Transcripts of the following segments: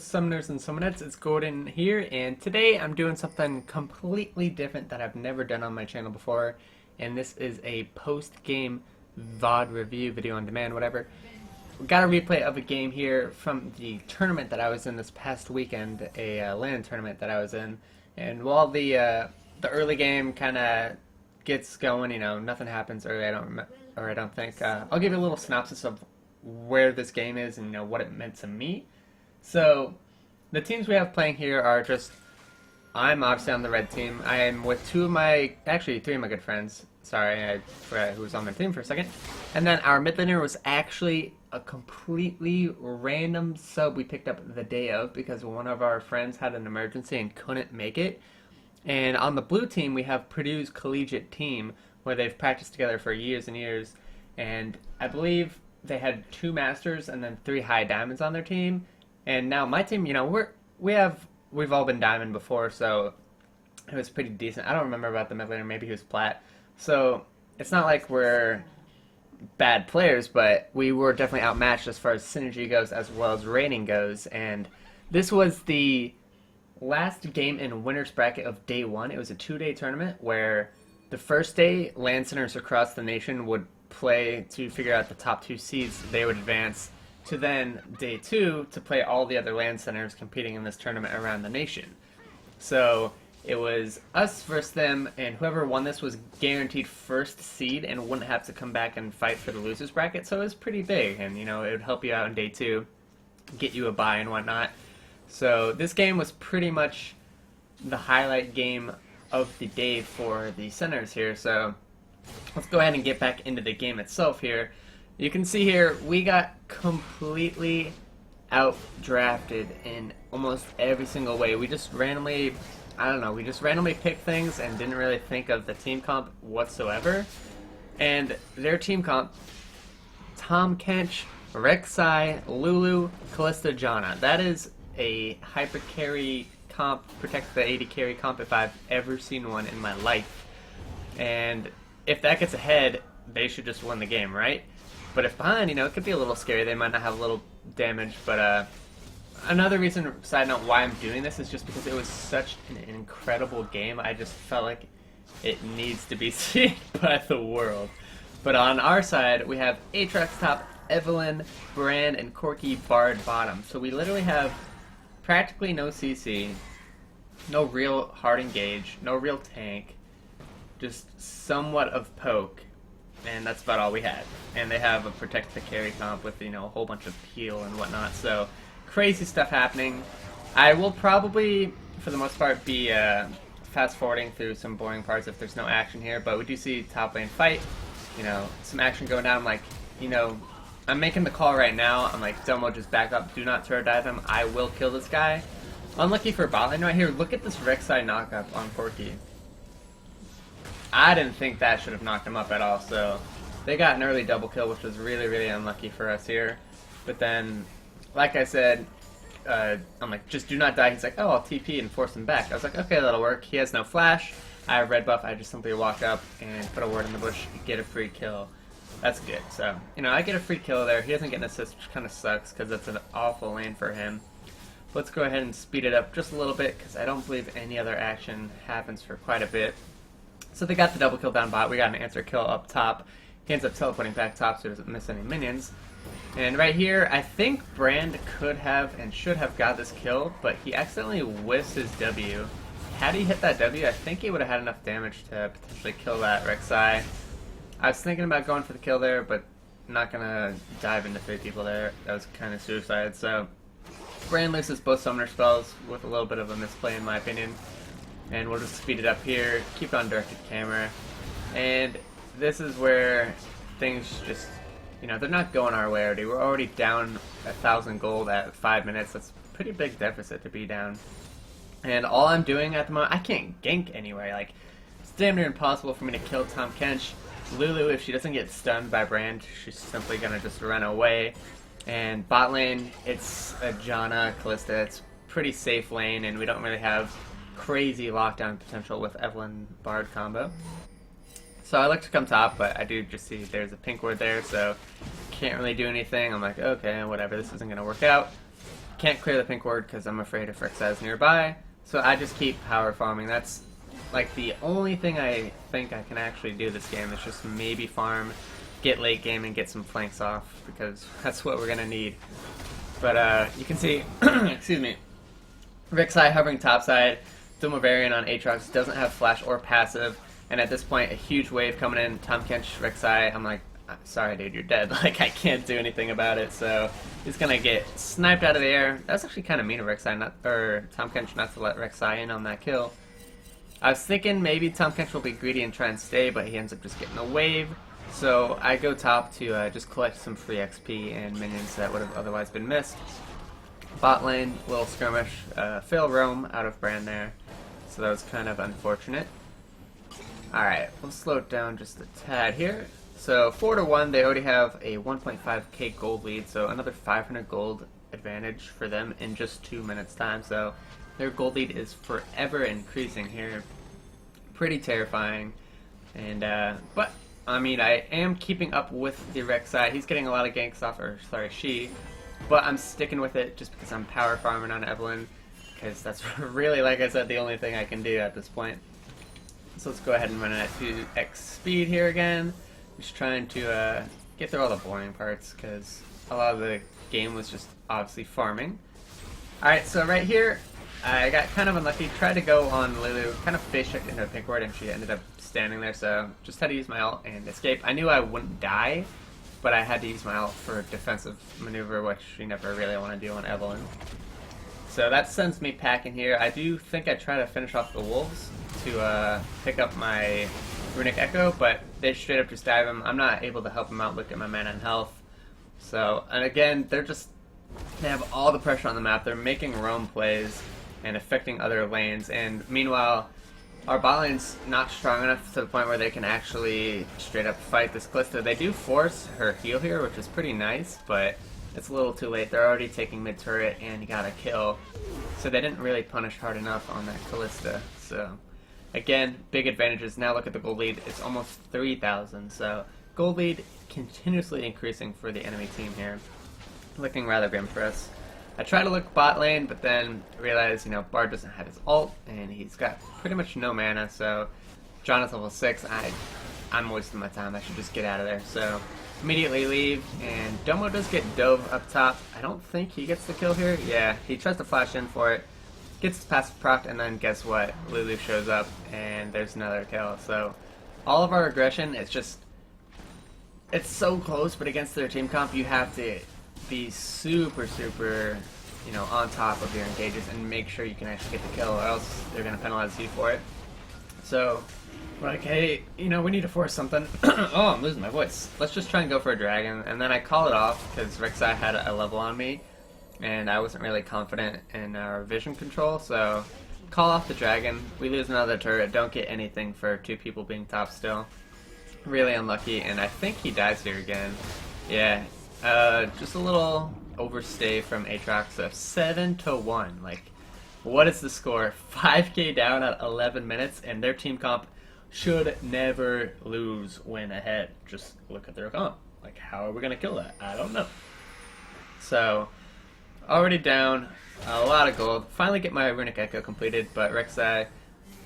Summoners and Summonettes, it's Gordan here, and today I'm doing something completely different that I've never done on my channel before, and this is a post-game VoD review, video on demand, whatever. We got a replay of a game here from the tournament that I was in this past weekend, a LAN tournament that I was in, and while the early game kind of gets going, you know, nothing happens early, I don't think. I'll give you a little synopsis of where this game is and, you know, what it meant to me. So, the teams we have playing here are just, I'm obviously on the red team. I am with three of my good friends. Sorry, I forgot who was on their team for a second. And then our mid laner was actually a completely random sub we picked up the day of because one of our friends had an emergency and couldn't make it. And on the blue team, we have Purdue's collegiate team where they've practiced together for years and years. And I believe they had 2 masters and then 3 high diamonds on their team. And now my team, you know, we've all been diamond before, so it was pretty decent. I don't remember about the mid laner, maybe he was plat. So it's not like we're bad players, but we were definitely outmatched as far as synergy goes as well as rating goes. And this was the last game in winner's bracket of day 1. It was a 2-day tournament where the first day LAN centers across the nation would play to figure out the top 2 seeds. They would advance to then day 2 to play all the other LAN centers competing in this tournament around the nation. So it was us versus them, and whoever won this was guaranteed first seed and wouldn't have to come back and fight for the losers bracket. So it was pretty big, and you know, it would help you out in day 2, get you a bye and whatnot. So this game was pretty much the highlight game of the day for the centers here. So let's go ahead and get back into the game itself here. You can see here, we got completely outdrafted in almost every single way. We just randomly, we just randomly picked things and didn't really think of the team comp whatsoever. And their team comp, Tahm Kench, Rek'Sai, Lulu, Kalista, Janna. That is a hyper carry comp, protect the AD carry comp if I've ever seen one in my life. And if that gets ahead, they should just win the game, right? But if behind, you know, it could be a little scary. They might not have a little damage. But another reason, side note, why I'm doing this is just because it was such an incredible game. I just felt like it needs to be seen by the world. But on our side, we have Aatrox top, Evelynn, Brand, and Corki Bard bottom. So we literally have practically no CC, no real hard engage, no real tank, just somewhat of poke. And that's about all we had. And they have a protect the carry comp with, you know, a whole bunch of peel and whatnot. So crazy stuff happening. I will probably, for the most part, be fast forwarding through some boring parts if there's no action here. But we do see top lane fight. You know, some action going down. I'm like, you know, I'm making the call right now. I'm like, Domo, just back up. Do not turret dive him. I will kill this guy. Unlucky for bot lane right here. Look at this Rek'Sai knockup on Corki. I didn't think that should have knocked him up at all, so they got an early double kill, which was really, really unlucky for us here. But then, like I said, I'm like, just do not die. He's like, oh, I'll TP and force him back. I was like, okay, that'll work. He has no flash. I have red buff. I just simply walk up and put a word in the bush, get a free kill. That's good. So, you know, I get a free kill there. He doesn't get an assist, which kind of sucks because that's an awful lane for him. Let's go ahead and speed it up just a little bit because I don't believe any other action happens for quite a bit. So they got the double kill down bot. We got an answer kill up top. He ends up teleporting back top so he doesn't miss any minions. And right here, I think Brand could have and should have got this kill, but he accidentally whiffs his W. Had he hit that W, I think he would have had enough damage to potentially kill that Rek'Sai. I was thinking about going for the kill there, but I'm not going to dive into 3 people there. That was kind of suicide. So Brand loses both summoner spells with a little bit of a misplay in my opinion. And we'll just speed it up here, keep it on directed camera. And this is where things just, you know, they're not going our way already. We're already down 1,000 gold at 5 minutes. That's a pretty big deficit to be down. And all I'm doing at the moment, I can't gank anyway. Like, it's damn near impossible for me to kill Tahm Kench. Lulu, if she doesn't get stunned by Brand, she's simply going to just run away. And bot lane, it's a Janna, Kalista. It's pretty safe lane, and we don't really have crazy lockdown potential with Evelynn Bard combo. So I like to come top, but I do just see there's a pink ward there, so can't really do anything. I'm like, okay, whatever, this isn't going to work out. can't clear the pink ward because I'm afraid if Rek'Sai is nearby. So I just keep power farming. That's like the only thing I think I can actually do this game is just maybe farm, get late game, and get some flanks off because that's what we're gonna need. But you can see, excuse me, Rek'Sai hovering topside, Dumavarian on Aatrox, doesn't have flash or passive, and at this point a huge wave coming in, Tahm Kench, Rek'Sai, I'm like, sorry dude, you're dead, like I can't do anything about it, so he's gonna get sniped out of the air. That's actually kind of mean of Rek'Sai, Tahm Kench not to let Rek'Sai in on that kill. I was thinking maybe Tahm Kench will be greedy and try and stay, but he ends up just getting a wave. So I go top to just collect some free XP and minions that would have otherwise been missed. Bot lane, little skirmish, fail roam out of Brand there. So that was kind of unfortunate. Alright, we'll slow it down just a tad here. So 4-1, they already have a 1.5k gold lead, so another 500 gold advantage for them in just 2 minutes time. So their gold lead is forever increasing here. Pretty terrifying. And but I mean, I am keeping up with the Rek'Sai. He's getting a lot of ganks off, or sorry, she. But I'm sticking with it just because I'm power farming on Evelynn. Because that's really, like I said, the only thing I can do at this point. So let's go ahead and run it at 2x speed here again. Just trying to get through all the boring parts because a lot of the game was just obviously farming. Alright, so right here, I got kind of unlucky. Tried to go on Lulu, kind of face checked into a pink ward, and she ended up standing there, so just had to use my ult and escape. I knew I wouldn't die, but I had to use my ult for a defensive maneuver, which you never really want to do on Evelynn. So that sends me packing here. I do think I try to finish off the wolves to pick up my Runic Echo, but they straight up just dive him. I'm not able to help him out. Look at my mana and health. So, and again, they have all the pressure on the map. They're making roam plays and affecting other lanes, and meanwhile our bot lane's not strong enough to the point where they can actually straight up fight this Kalista. They do force her heal here, which is pretty nice, but it's a little too late. They're already taking mid turret and got a kill, so they didn't really punish hard enough on that Kalista. So again, big advantages. Now look at the gold lead, it's almost 3,000, so gold lead continuously increasing for the enemy team here. Looking rather grim for us. I try to look bot lane, but then realize, you know, Bard doesn't have his ult, and he's got pretty much no mana, so John is level 6, I'm wasting my time, I should just get out of there. So immediately leave, and Domo does get dove up top. I don't think he gets the kill here. Yeah, he tries to flash in for it, gets his passive proc, and then guess what? Lulu shows up, and there's another kill. So all of our aggression, it's it's so close, but against their team comp, you have to be super, you know, on top of your engages and make sure you can actually get the kill, or else they're going to penalize you for it. So, like, hey, you know, we need to force something. Oh, I'm losing my voice. Let's just try and go for a dragon, and then I call it off because Rek'Sai had a level on me, and I wasn't really confident in our vision control, so call off the dragon. We lose another turret, don't get anything for 2 people being top still. Really unlucky, and I think he dies here again. Yeah. Just a little overstay from Aatrox of 7-1. Like, what is the score? 5k down at 11 minutes, and their team comp should never lose when ahead. Just look at their comp. Like, how are we gonna kill that? I don't know. So, already down, a lot of gold. Finally get my Runic Echo completed, but Rek'Sai,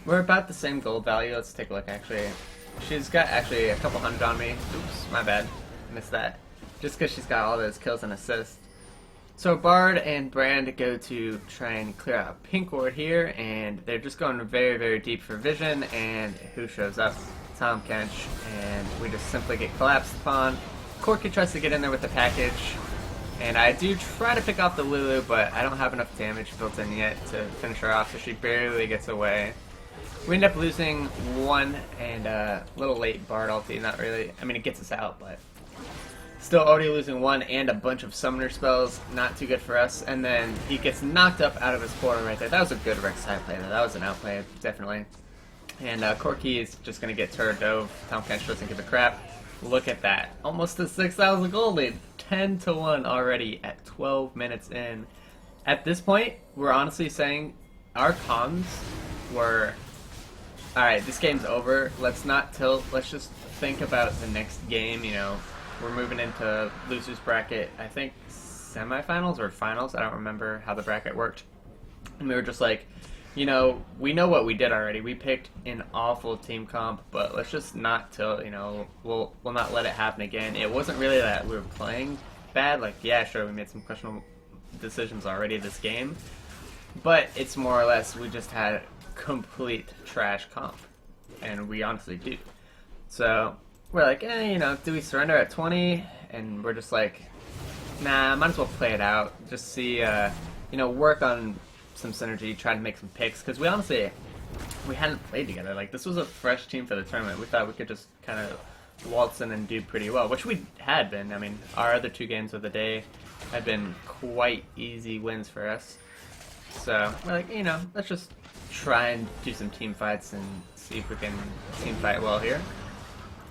we're about the same gold value. Let's take a look, actually. She's got actually a couple hundred on me. Oops, my bad. Missed that. Just because she's got all those kills and assists. So Bard and Brand go to try and clear out a pink ward here, and they're just going very, very deep for vision, and who shows up? Tahm Kench, and we just simply get collapsed upon. Corki tries to get in there with the package, and I do try to pick off the Lulu, but I don't have enough damage built in yet to finish her off, so she barely gets away. We end up losing one, and a little late Bard ulti, not really, I mean it gets us out, but still already losing one and a bunch of summoner spells, not too good for us, and then he gets knocked up out of his portal right there. That was a good Rek'Sai play though, that was an outplay, definitely. And Corki is just going to get turret dove, Tahm Kench doesn't give a crap. Look at that, almost a 6,000 gold lead, 10-1 already at 12 minutes in. At this point, we're honestly saying our comms were, alright, this game's over, let's not tilt, let's just think about the next game, you know. We're moving into losers bracket, I think semifinals or finals. I don't remember how the bracket worked. And we were just like, you know, we know what we did already. We picked an awful team comp, but let's just not till, you know, we'll not let it happen again. It wasn't really that we were playing bad. Like, yeah, sure, we made some questionable decisions already this game, but it's more or less we just had complete trash comp, and we honestly do. So we're like, you know, do we surrender at 20? And we're just like, nah, might as well play it out. Just see, you know, work on some synergy, try to make some picks, because we honestly, we hadn't played together. Like, this was a fresh team for the tournament. We thought we could just kind of waltz in and do pretty well, which we had been. I mean, our other 2 games of the day had been quite easy wins for us. So we're like, you know, let's just try and do some team fights and see if we can team fight well here.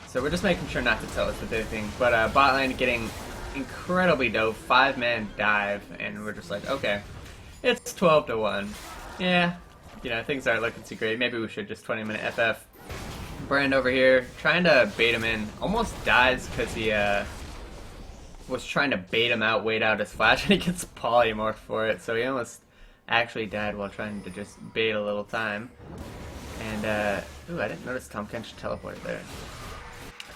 So we're just making sure not to tell us the big thing. But bot lane getting incredibly dope, 5-man dive, and we're just like, okay, it's 12-1. Yeah, you know, things aren't looking too great. Maybe we should just 20-minute FF. Brand over here, trying to bait him in. Almost dies because he was trying to bait him out, wait out his flash, and he gets polymorphed for it. So he almost actually died while trying to just bait a little time. And, ooh, I didn't notice Tom Kench teleported there.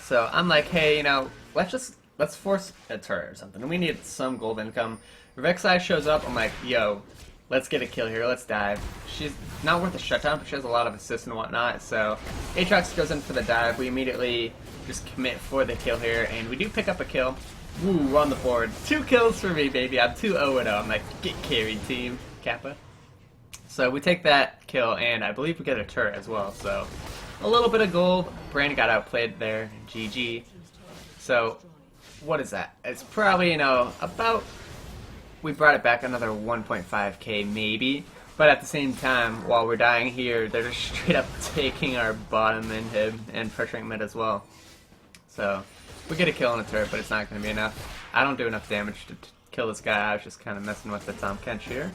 So I'm like, hey, you know, let's force a turret or something. We need some gold income. Rek'Sai shows up. I'm like, yo, let's get a kill here. Let's dive. She's not worth a shutdown, but she has a lot of assists and whatnot. So Aatrox goes in for the dive. We immediately just commit for the kill here, and we do pick up a kill. Woo, we're on the board. 2 kills for me, baby. I'm 2-0-0. I'm like, get carried, team. Kappa. So we take that kill, and I believe we get a turret as well. So a little bit of gold. Brandon got outplayed there. GG. So what is that? It's probably, you know, about... We brought it back another 1.5k maybe, but at the same time, while we're dying here, they're just straight up taking our bottom inhib and pressuring mid as well. So we get a kill on the turret, but it's not going to be enough. I don't do enough damage to kill this guy. I was just kind of messing with the Tom Kench here.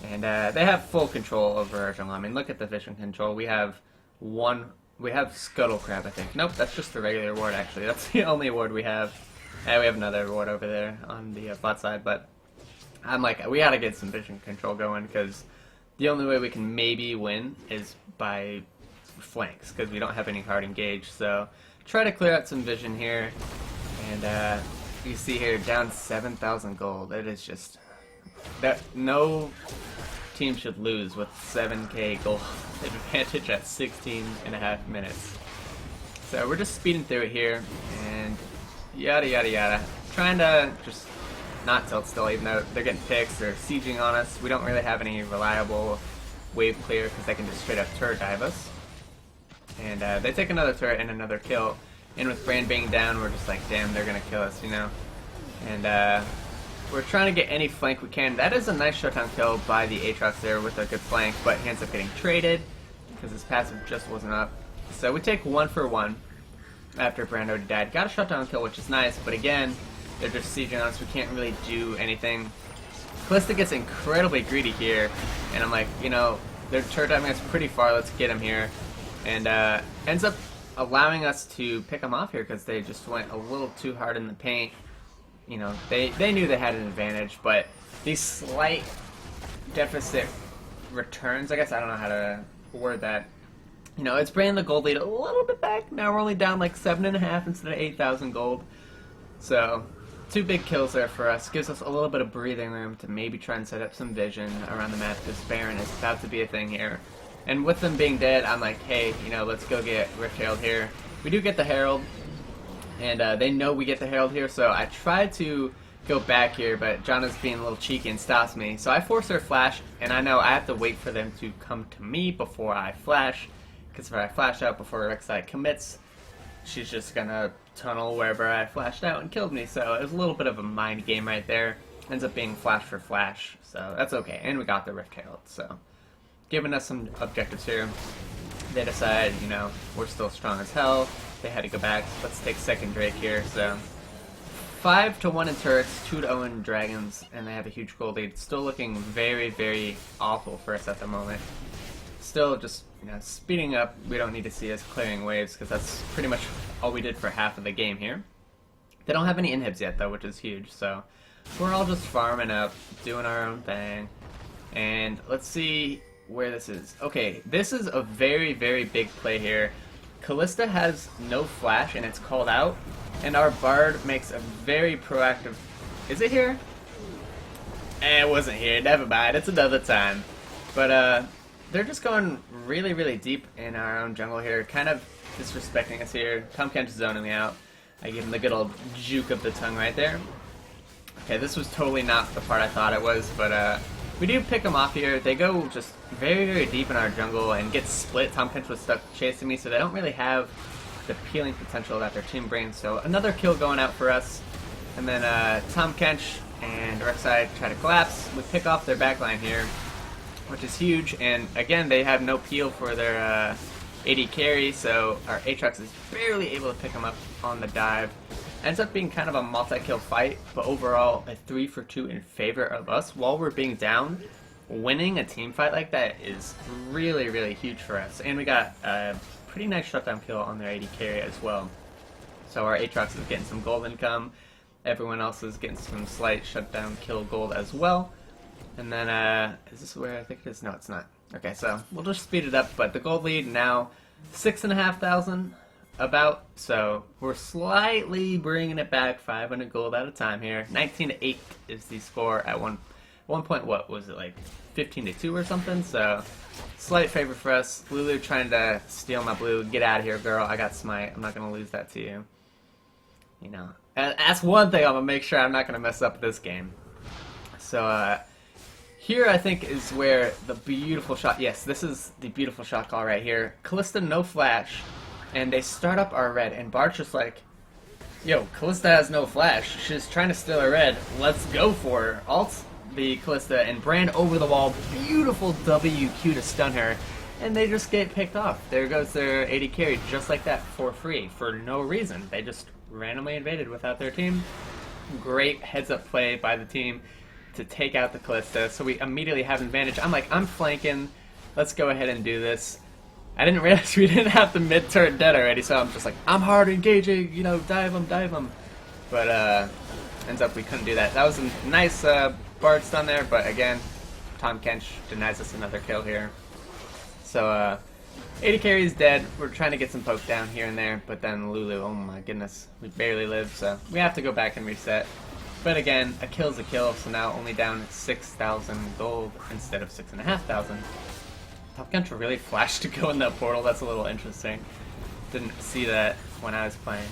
And they have full control over our jungle. I mean, look at the vision control. We have Scuttle Crab, I think. Nope, that's just the regular ward, actually. That's the only ward we have. And we have another ward over there on the bot side, but I'm like, we gotta get some vision control going, because the only way we can maybe win is by flanks, because we don't have any hard engage. So try to clear out some vision here, and you see here, down 7,000 gold. It is just that no team should lose with 7k gold advantage at 16.5 minutes. So we're just speeding through it here, and yada yada yada, trying to just not tilt still, even though they're getting picks, they're sieging on us. We don't really have any reliable wave clear, because they can just straight up turret dive us. And they take another turret and another kill, and with Brand being down, we're just like, damn, they're gonna kill us, you know. And we're trying to get any flank we can. That is a nice shutdown kill by the Aatrox there with a good flank, but he ends up getting traded because his passive just wasn't up. So we take 1 for 1 after Brand already died. Got a shutdown kill, which is nice, but again, they're just sieging on us. We can't really do anything. Kalista gets incredibly greedy here, and I'm like, you know, they're turret diving us pretty far. Let's get him here, and ends up allowing us to pick them off here because they just went a little too hard in the paint. You know, they knew they had an advantage, but these slight deficit returns, I guess, I don't know how to word that. You know, it's bringing the gold lead a little bit back. Now we're only down like 7.5 instead of 8,000 gold. So 2 big kills there for us. Gives us a little bit of breathing room to maybe try and set up some vision around the map, because Baron is about to be a thing here. And with them being dead, I'm like, hey, you know, let's go get Rift Herald here. We do get the Herald, and they know we get the Herald here, so I tried to go back here, but Janna's being a little cheeky and stops me. So I force her flash, and I know I have to wait for them to come to me before I flash, because if I flash out before Rek'Sai commits, she's just gonna tunnel wherever I flashed out and killed me. So it was a little bit of a mind game right there. Ends up being flash for flash, so that's okay. And we got the Rift Herald, so giving us some objectives here. They decide, you know, we're still strong as hell. They had to go back. Let's take second Drake here. So 5-1 in turrets, 2-0 in dragons, and they have a huge gold lead. Still looking very, very awful for us at the moment. Still just, you know, speeding up. We don't need to see us clearing waves, because that's pretty much all we did for half of the game here. They don't have any inhibs yet, though, which is huge. So we're all just farming up, doing our own thing. And let's see where this is. Okay, this is a very, very big play here. Callista has no flash and it's called out, and our Bard makes a very proactive... Is it here? It wasn't here, never mind, it's another time. But they're just going really, really deep in our own jungle here, kind of disrespecting us here. Tom Kench zoning me out. I give him the good old juke of the tongue right there. Okay, this was totally not the part I thought it was, but we do pick them off here. They go just very, very deep in our jungle and get split. Tom Kench was stuck chasing me, so they don't really have the peeling potential that their team brings. So another kill going out for us. And then Tom Kench and Rek'Sai try to collapse. We pick off their backline here, which is huge. And again, they have no peel for their AD carry, so our Aatrox is barely able to pick them up on the dive. Ends up being kind of a multi-kill fight, but overall a 3-for-2 in favor of us while we're being down. Winning a team fight like that is really, really huge for us. And we got a pretty nice shutdown kill on their AD carry as well. So our Aatrox is getting some gold income. Everyone else is getting some slight shutdown kill gold as well. And then, is this where I think it is? No, it's not. Okay, so we'll just speed it up, but the gold lead now 6,500 about, so we're slightly bringing it back, 500 gold at a time here. 19-8 is the score at one point. What was it, like 15-2 or something? So slight favor for us. Lulu trying to steal my blue. Get out of here, girl. I got smite. I'm not gonna lose that to you. You know, that's one thing I'm gonna make sure I'm not gonna mess up this game. So here I think is where the beautiful shot. Yes, this is the beautiful shot call right here. Callista no flash. And they start up our red, and Bart's just like, yo, Callista has no flash. She's trying to steal our red. Let's go for her. Alt the Callista, and Brand over the wall. Beautiful WQ to stun her. And they just get picked off. There goes their AD carry, just like that, for free, for no reason. They just randomly invaded without their team. Great heads-up play by the team to take out the Callista, so we immediately have an advantage. I'm like, I'm flanking. Let's go ahead and do this. I didn't realize we didn't have the mid-turret dead already, so I'm just like, I'm hard engaging, you know, dive him. But, ends up we couldn't do that. That was a nice Bard stun there, but again, Tom Kench denies us another kill here. So, AD carry is dead. We're trying to get some poke down here and there, but then Lulu, oh my goodness, we barely live, so we have to go back and reset. But again, a kill's a kill, so now only down 6,000 gold instead of 6,500. Top Kench really flashed to go in that portal. That's a little interesting. Didn't see that when I was playing.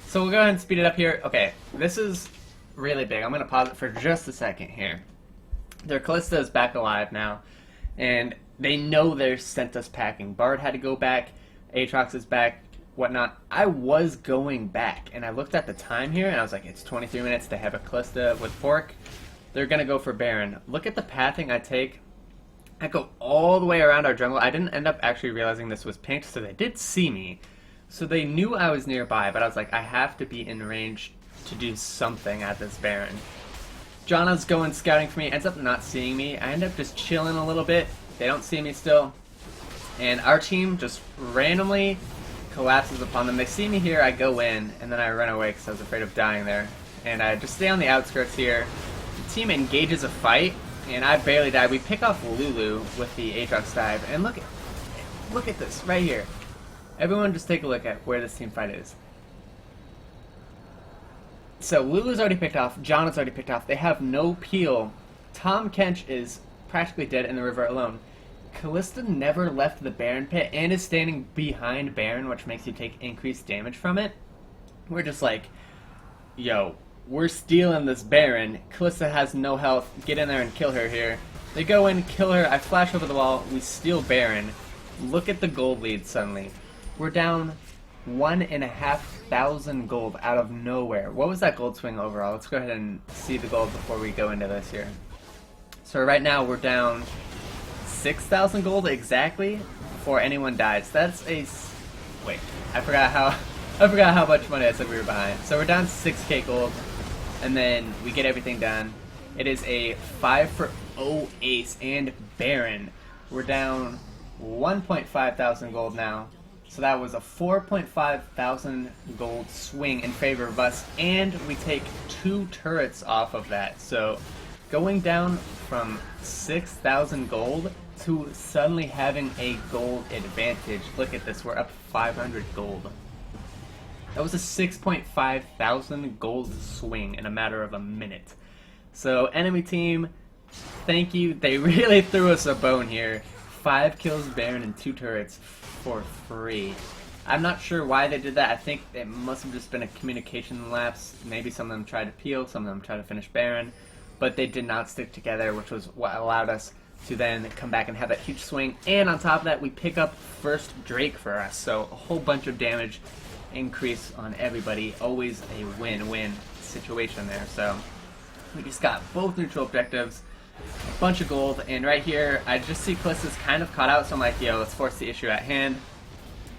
So we'll go ahead and speed it up here. Okay, this is really big. I'm going to pause it for just a second here. Their Callista is back alive now, and they know they're sent us packing. Bard had to go back. Aatrox is back, whatnot. I was going back, and I looked at the time here, and I was like, it's 23 minutes. They have a Callista with Fork. They're going to go for Baron. Look at the pathing I take. I go all the way around our jungle. I didn't end up actually realizing this was pink, so they did see me. So they knew I was nearby, but I was like, I have to be in range to do something at this Baron. Janna's going scouting for me, ends up not seeing me. I end up just chilling a little bit. They don't see me still. And our team just randomly collapses upon them. They see me here, I go in, and then I run away because I was afraid of dying there. And I just stay on the outskirts here. The team engages a fight, and I barely died. We pick off Lulu with the Aatrox dive, and look at this right here. Everyone just take a look at where this team fight is. So Lulu's already picked off, Janna's already picked off. They have no peel. Tom Kench is practically dead in the river alone. Callista never left the Baron pit and is standing behind Baron, which makes you take increased damage from it. We're just like, yo, we're stealing this Baron. Callista has no health. Get in there and kill her here. They go in, kill her. I flash over the wall. We steal Baron. Look at the gold lead suddenly. We're down 1,500 gold out of nowhere. What was that gold swing overall? Let's go ahead and see the gold before we go into this here. So right now we're down 6,000 gold exactly before anyone dies. That's a... Wait, I forgot how much money I said we were behind. So we're down 6k gold, and then we get everything done. It is a 5-for-0 ace and Baron. We're down 1,500 gold now. So that was a 4.5 thousand gold swing in favor of us, and we take 2 turrets off of that. So going down from 6,000 gold to suddenly having a gold advantage. Look at this, we're up 500 gold. That was a 6.5 thousand gold swing in a matter of a minute. So enemy team, thank you. They really threw us a bone here. 5 kills Baron and 2 turrets for free. I'm not sure why they did that. I think it must have just been a communication lapse. Maybe some of them tried to peel, some of them tried to finish Baron, but they did not stick together, which was what allowed us to then come back and have that huge swing. And on top of that, we pick up first Drake for us, so a whole bunch of damage increase on everybody. Always a win-win situation there. So we just got both neutral objectives, a bunch of gold, and right here I just see Callista's kind of caught out, so I'm like, yo, let's force the issue at hand.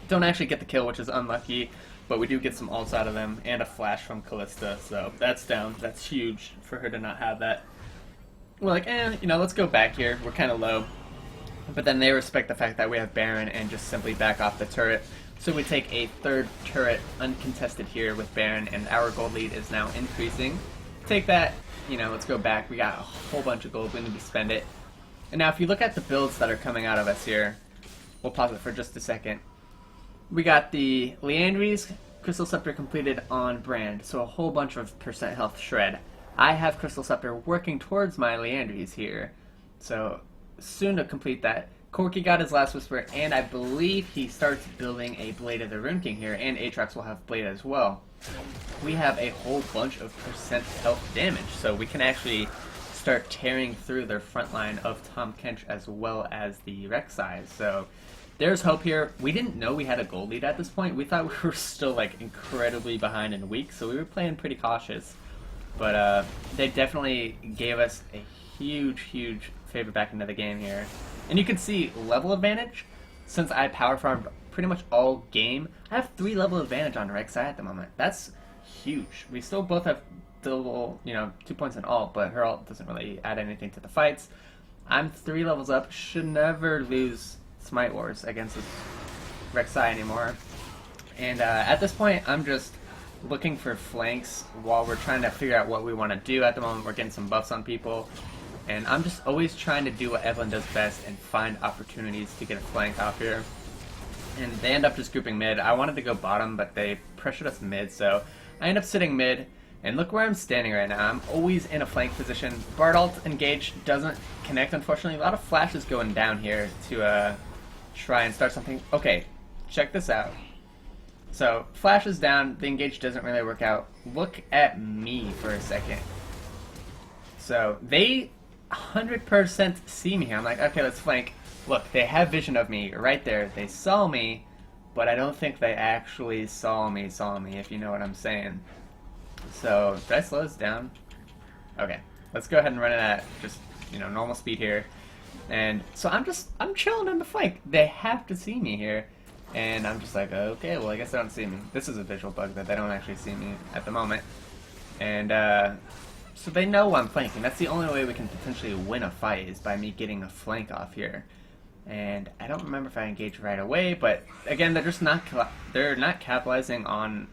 Don't actually get the kill, which is unlucky, but we do get some ults out of them and a flash from Callista, so that's down. That's huge for her to not have that. We're like, you know, let's go back here. We're kind of low. But then they respect the fact that we have Baron and just simply back off the turret. So we take a 3rd turret uncontested here with Baron, and our gold lead is now increasing. Take that, you know, let's go back. We got a whole bunch of gold. We need to spend it. And now if you look at the builds that are coming out of us here, we'll pause it for just a second. We got the Leandries, Crystal Scepter completed on Brand, so a whole bunch of % health shred. I have Crystal Scepter working towards my Leandries here, so soon to complete that. Corki got his Last Whisper, and I believe he starts building a Blade of the Rune King here, and Aatrox will have Blade as well. We have a whole bunch of % health damage, so we can actually start tearing through their front line of Tahm Kench as well as the Rek'Sai. So there's hope here. We didn't know we had a gold lead at this point. We thought we were still like incredibly behind and weak, so we were playing pretty cautious. But they definitely gave us a huge favor back into the game here. And you can see level advantage. Since I power farmed pretty much all game, I have 3 level advantage on Rek'Sai at the moment. That's huge. We still both have double, you know, 2 points in ult, but her ult doesn't really add anything to the fights. I'm 3 levels up. Should never lose Smite Wars against this Rek'Sai anymore. And at this point, I'm just looking for flanks while we're trying to figure out what we want to do. At the moment, we're getting some buffs on people. And I'm just always trying to do what Evelyn does best and find opportunities to get a flank off here. And they end up just grouping mid. I wanted to go bottom, but they pressured us mid, so I end up sitting mid. And look where I'm standing right now. I'm always in a flank position. Bard ult engage doesn't connect, unfortunately. A lot of flashes going down here to try and start something. Okay, check this out. So, flash is down, the engage doesn't really work out. Look at me for a second. So, they 100% see me here. I'm like, okay, let's flank. Look, they have vision of me right there. They saw me, but I don't think they actually saw me, if you know what I'm saying. So, did I slow this down? Okay, let's go ahead and run it at just, you know, normal speed here. And so I'm chilling on the flank. They have to see me here. And I'm just like, okay, well, I guess they don't see me. This is a visual bug that they don't actually see me at the moment. And so they know I'm flanking. That's the only way we can potentially win a fight is by me getting a flank off here. And I don't remember if I engaged right away, but again, they're just not capitalizing on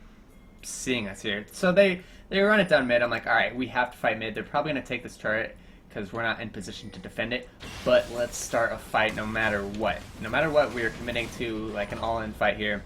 seeing us here. So they run it down mid. I'm like, all right, we have to fight mid. They're probably gonna take this turret because we're not in position to defend it, but let's start a fight no matter what. No matter what, we are committing to like an all-in fight here.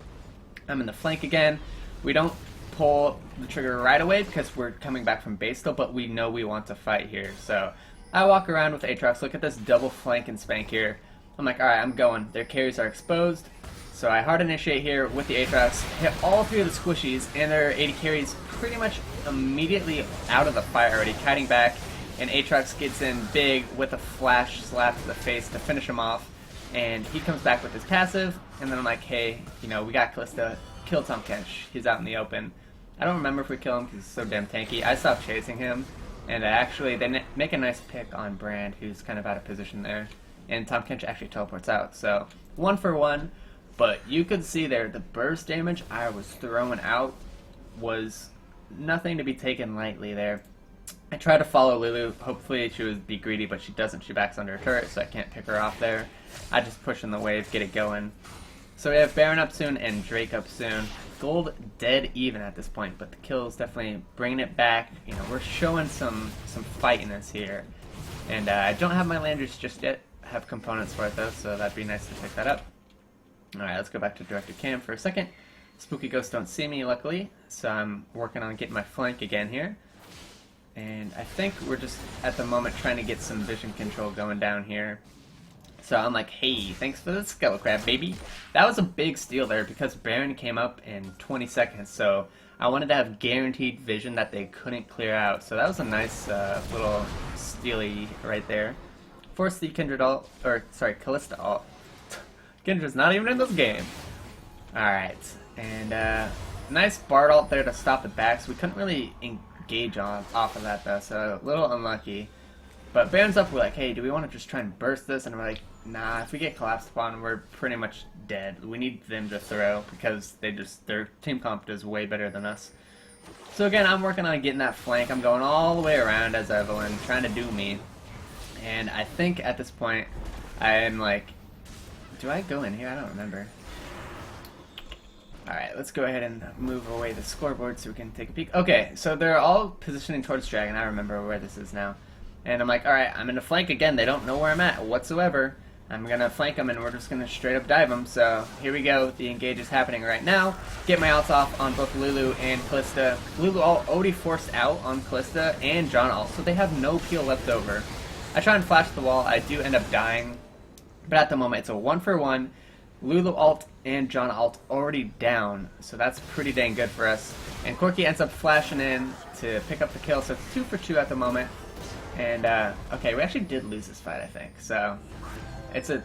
I'm in the flank again. We don't pull the trigger right away because we're coming back from base still, but we know we want to fight here. So I walk around with Aatrox, look at this double flank and spank here. I'm like, alright, I'm going. Their carries are exposed. So I hard initiate here with the Aatrox, hit all 3 of the squishies, and their 80 carries pretty much immediately out of the fight already, kiting back. And Aatrox gets in big with a flash slap to the face to finish him off. And he comes back with his passive, and then I'm like, hey, you know, we got Callista, kill Tahm Kench. He's out in the open. I don't remember if we kill him because he's so damn tanky. I stopped chasing him, and actually they make a nice pick on Brand, who's kind of out of position there. And Tahm Kench actually teleports out, so 1 for 1. But you could see there, the burst damage I was throwing out was nothing to be taken lightly there. I try to follow Lulu. Hopefully she would be greedy, but she doesn't. She backs under a turret, so I can't pick her off there. I just push in the wave, get it going. So we have Baron up soon and Drake up soon. Gold dead even at this point, but the kills definitely bringing it back. You know, we're showing some fightiness here. And I don't have my landers just yet. I have components for it though, so that'd be nice to pick that up. Alright, let's go back to director cam for a second. Spooky ghosts don't see me, luckily, so I'm working on getting my flank again here. And I think we're just, at the moment, trying to get some vision control going down here. So I'm like, hey, thanks for the Skull Crab, baby. That was a big steal there because Baron came up in 20 seconds, so I wanted to have guaranteed vision that they couldn't clear out. So that was a nice little stealy right there. Force the Kindred ult, or sorry, Callista ult. Kindred's not even in this game. Alright, and nice Bard ult there to stop the backs. We couldn't really engage off of that though, so a little unlucky. But Baron's up, we're like, hey, do we want to just try and burst this? And we're like, nah, if we get collapsed upon, we're pretty much dead. We need them to throw because their team comp is way better than us. So again, I'm working on getting that flank. I'm going all the way around as Evelyn, trying to do me. And I think at this point, I'm like, do I go in here? I don't remember. Alright, let's go ahead and move away the scoreboard so we can take a peek. Okay, so they're all positioning towards Dragon. I remember where this is now. And I'm like, alright, I'm in the flank again. They don't know where I'm at whatsoever. I'm going to flank them and we're just going to straight up dive them. So here we go. The engage is happening right now. Get my ults off on both Lulu and Callista. Lulu already forced out on Callista and John ult, so they have no peel left over. I try and flash the wall. I do end up dying. But at the moment, it's a 1-for-1. Lulu ult and John ult already down, so that's pretty dang good for us. And Corki ends up flashing in to pick up the kill, so it's 2-for-2 at the moment. And, okay, we actually did lose this fight, I think. So, it's a,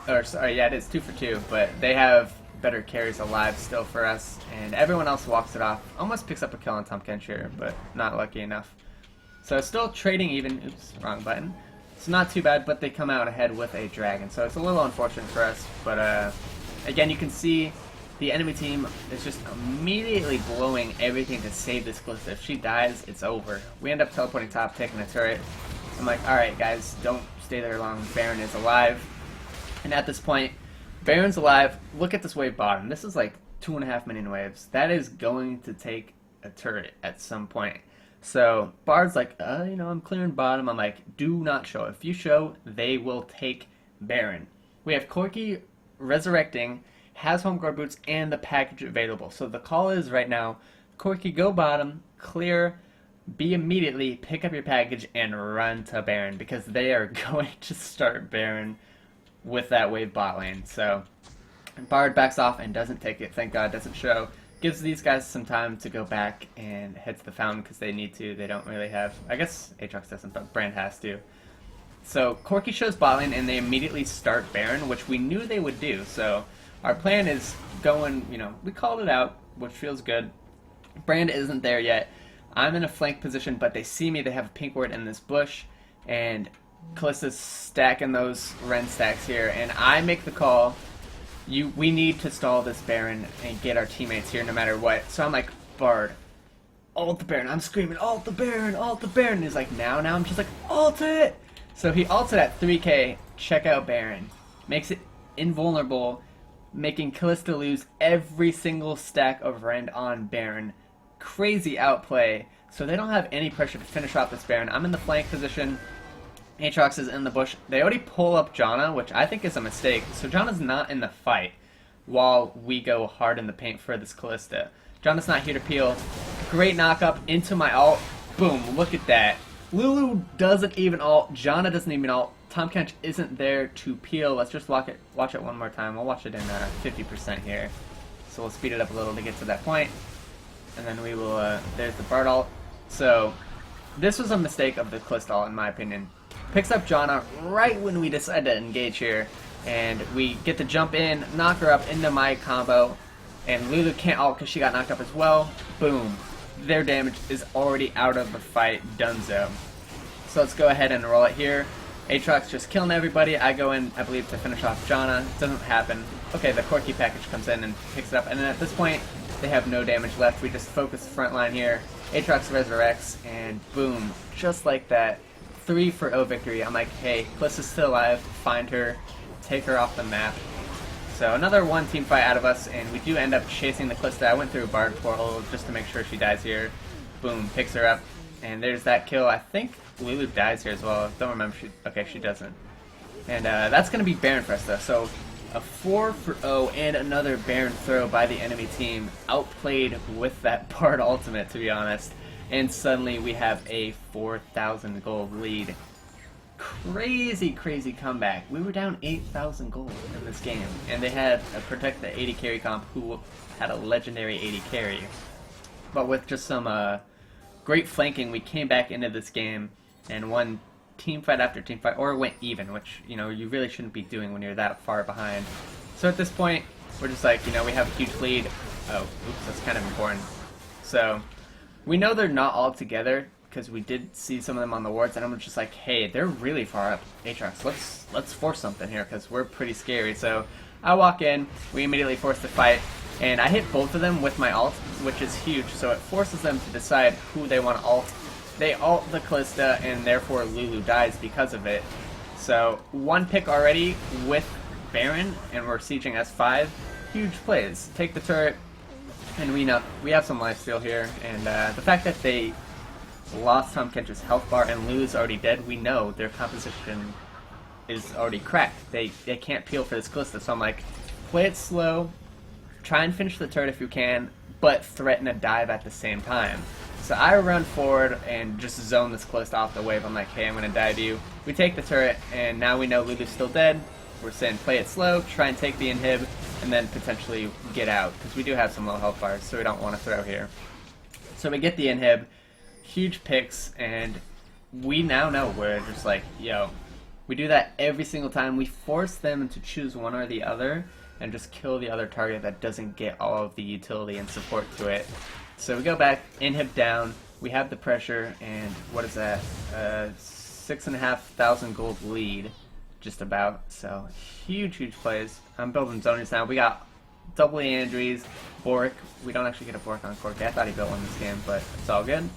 or sorry, yeah, it is 2-for-2, but they have better carries alive still for us. And everyone else walks it off. Almost picks up a kill on Tom Kenshire, but not lucky enough. So, still trading even, oops, wrong button. It's not too bad, but they come out ahead with a dragon. So, it's a little unfortunate for us, but, again, you can see the enemy team is just immediately blowing everything to save this Callista. If she dies, it's over. We end up teleporting top, taking a turret. I'm like, alright guys, don't stay there long. Baron is alive. And at this point, Baron's alive. Look at this wave bottom. This is like 2.5 million waves. That is going to take a turret at some point. So, Bard's like, you know, I'm clearing bottom. I'm like, do not show. If you show, they will take Baron. We have Corki resurrecting, has home guard boots and the package available. So the call is right now, Corki, go bottom, clear, be immediately, pick up your package, and run to Baron because they are going to start Baron with that wave bot lane. So Bard backs off and doesn't take it. Thank God, doesn't show. Gives these guys some time to go back and head to the fountain because they need to. They don't really have, I guess Aatrox doesn't, but Brand has to. So Corki shows bot lane and they immediately start Baron, which we knew they would do. So our plan is going, you know, we called it out, which feels good. Brand isn't there yet. I'm in a flank position, but they see me. They have a pink ward in this bush, and Callista's stacking those Ren stacks here, and I make the call. We need to stall this Baron and get our teammates here no matter what. So I'm like, Bard, ult the Baron. I'm screaming, ult the Baron, ult the Baron. And he's like, now I'm just like, ult it. So he ults it at 3k, check out Baron. Makes it invulnerable, making Callista lose every single stack of Rend on Baron. Crazy outplay, so they don't have any pressure to finish off this Baron. I'm in the flank position. Aatrox is in the bush. They already pull up Janna, which I think is a mistake. So Janna's not in the fight while we go hard in the paint for this Callista. Janna's not here to peel. Great knock up into my ult. Boom, look at that. Lulu doesn't even ult. Janna doesn't even ult. Tom Kench isn't there to peel. Let's just watch it one more time. We'll watch it in 50% here. So we'll speed it up a little to get to that point. And then we will, there's the Bard ult. So, this was a mistake of the Callista ult in my opinion. Picks up Janna right when we decide to engage here. And we get to jump in, knock her up into my combo. And Lulu can't ult because she got knocked up as well. Boom. Their damage is already out of the fight. Dunzo. So let's go ahead and roll it here. Aatrox just killing everybody. I go in, I believe, to finish off Janna. Doesn't happen. Okay, the Corki package comes in and picks it up. And then at this point, they have no damage left. We just focus the front line here. Aatrox resurrects, and boom. Just like that. 3-for-0 victory. I'm like, hey, Callista's still alive. Find her. Take her off the map. So another one team fight out of us, and we do end up chasing the Calista. I went through a Bard portal just to make sure she dies here. Boom, picks her up, and there's that kill. I think Lulu dies here as well. Don't remember. Okay, she doesn't. And that's going to be Baron for us, though. So a 4-for-0 and another Baron throw by the enemy team. Outplayed with that Bard ultimate, to be honest. And suddenly we have a 4,000 gold lead. Crazy, crazy comeback. We were down 8,000 gold in this game. And they had a Protect the 80 carry comp who had a legendary 80 carry. But with just some great flanking, we came back into this game and won team fight after team fight, or went even, which, you know, you really shouldn't be doing when you're that far behind. So at this point, we're just like, you know, we have a huge lead. Oh, oops, that's kind of important. So we know they're not all together because we did see some of them on the wards, and I'm just like, hey, they're really far up, Aatrox. Let's force something here because we're pretty scary. So I walk in, we immediately force the fight, and I hit both of them with my ult, which is huge. So it forces them to decide who they want to ult. They ult the Calista, and therefore Lulu dies because of it. So one pick already with Baron, and we're sieging S5. Huge plays. Take the turret, and we know we have some lifesteal here. And the fact that they lost Tom Kench's health bar and Lulu's already dead, we know their composition is already cracked. They can't peel for this Calista. So I'm like, play it slow, try and finish the turret if you can, but threaten a dive at the same time. So I run forward and just zone this Calista off the wave. I'm like, hey, I'm going to dive you. We take the turret, and now we know Lulu's still dead. We're saying play it slow, try and take the inhib, and then potentially get out, because we do have some low health bars, so we don't want to throw here. So we get the inhib, huge picks, and we now know we're just like, yo, we do that every single time. We force them to choose one or the other, and just kill the other target that doesn't get all of the utility and support to it. So we go back, inhib down, we have the pressure, and what is that? 6,500 gold lead, just about. So huge, huge plays. I'm building zonies now. We got double Andries, Bork. We don't actually get a Bork on Corky. I thought he built one this game, but it's all good.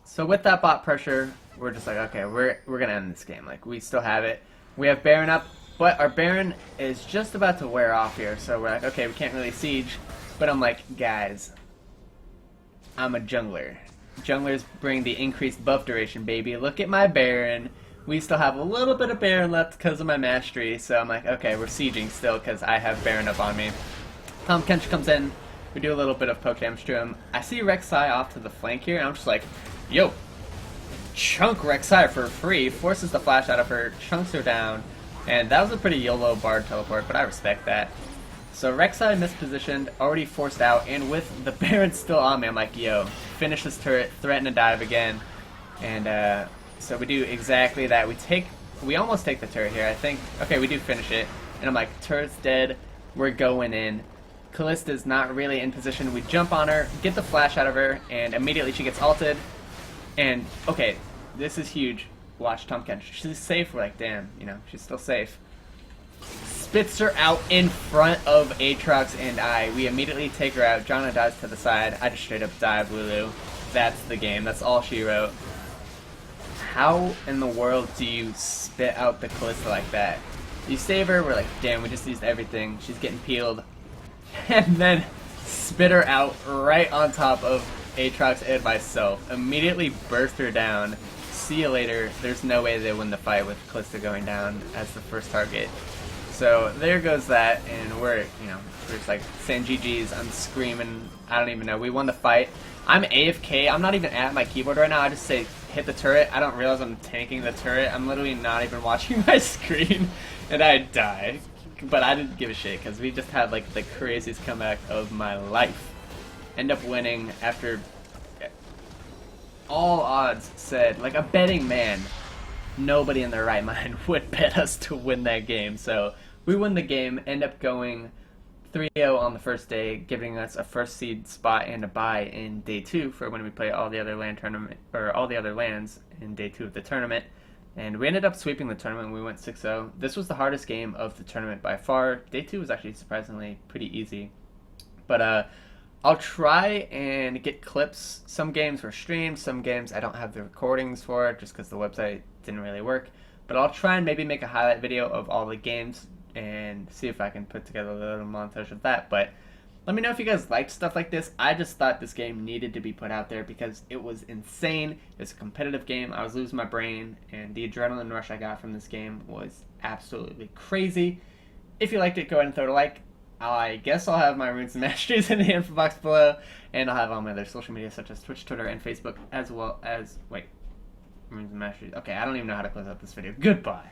So with that bot pressure, we're just like, okay, we're gonna end this game. Like, we still have it. We have Baron up, but our Baron is just about to wear off here. So we're like, okay, we can't really siege. But I'm like, guys, I'm a jungler. Junglers bring the increased buff duration, baby. Look at my Baron. We still have a little bit of Baron left because of my mastery, so I'm like, okay, we're sieging still because I have Baron up on me. Tom Kench comes in. We do a little bit of poke damage to him. I see Rek'Sai off to the flank here, and I'm just like, yo, chunk Rek'Sai for free. Forces the flash out of her, chunks her down, and that was a pretty YOLO Bard teleport, but I respect that. So Rek'Sai mispositioned, already forced out, and with the Baron still on me, I'm like, yo, finish this turret, threaten to dive again. And so we do exactly that. We almost take the turret here, I think. Okay, we do finish it. And I'm like, turret's dead, we're going in. Calista's not really in position. We jump on her, get the flash out of her, and immediately she gets ulted. And, okay, this is huge. Watch Tom Kench. She's safe. We're like, damn, you know, she's still safe. Spits her out in front of Aatrox and I. We immediately take her out. Janna dies to the side. I just straight up dive Lulu. That's the game. That's all she wrote. How in the world do you spit out the Calista like that? You save her, we're like, damn, we just used everything. She's getting peeled. And then spit her out right on top of Aatrox and myself. Immediately burst her down. See you later. There's no way they win the fight with Calista going down as the first target. So there goes that, and we're just like saying GG's. I'm screaming. I don't even know. We won the fight. I'm AFK. I'm not even at my keyboard right now. I just say hit the turret. I don't realize I'm tanking the turret. I'm literally not even watching my screen, and I die. But I didn't give a shit because we just had like the craziest comeback of my life. End up winning after all odds said, like a betting man, nobody in their right mind would bet us to win that game. So we win the game, end up going 3-0 on the first day, giving us a first seed spot and a bye in day 2 for when we play all the other LAN tournament, or all the other LANs in day 2 of the tournament. And we ended up sweeping the tournament. We went 6-0. This was the hardest game of the tournament by far. Day 2 was actually surprisingly pretty easy. But I'll try and get clips. Some games were streamed, some games I don't have the recordings for just because the website didn't really work. But I'll try and maybe make a highlight video of all the games and see if I can put together a little montage of that. But let me know if you guys liked stuff like this. I just thought this game needed to be put out there because it was insane. It's a competitive game. I was losing my brain, and the adrenaline rush I got from this game was absolutely crazy. If you liked it, go ahead and throw it a like. I guess I'll have my runes and masteries in the info box below, and I'll have all my other social media such as Twitch, Twitter, and Facebook, as well as, wait, runes and masteries. Okay, I don't even know how to close out this video. Goodbye.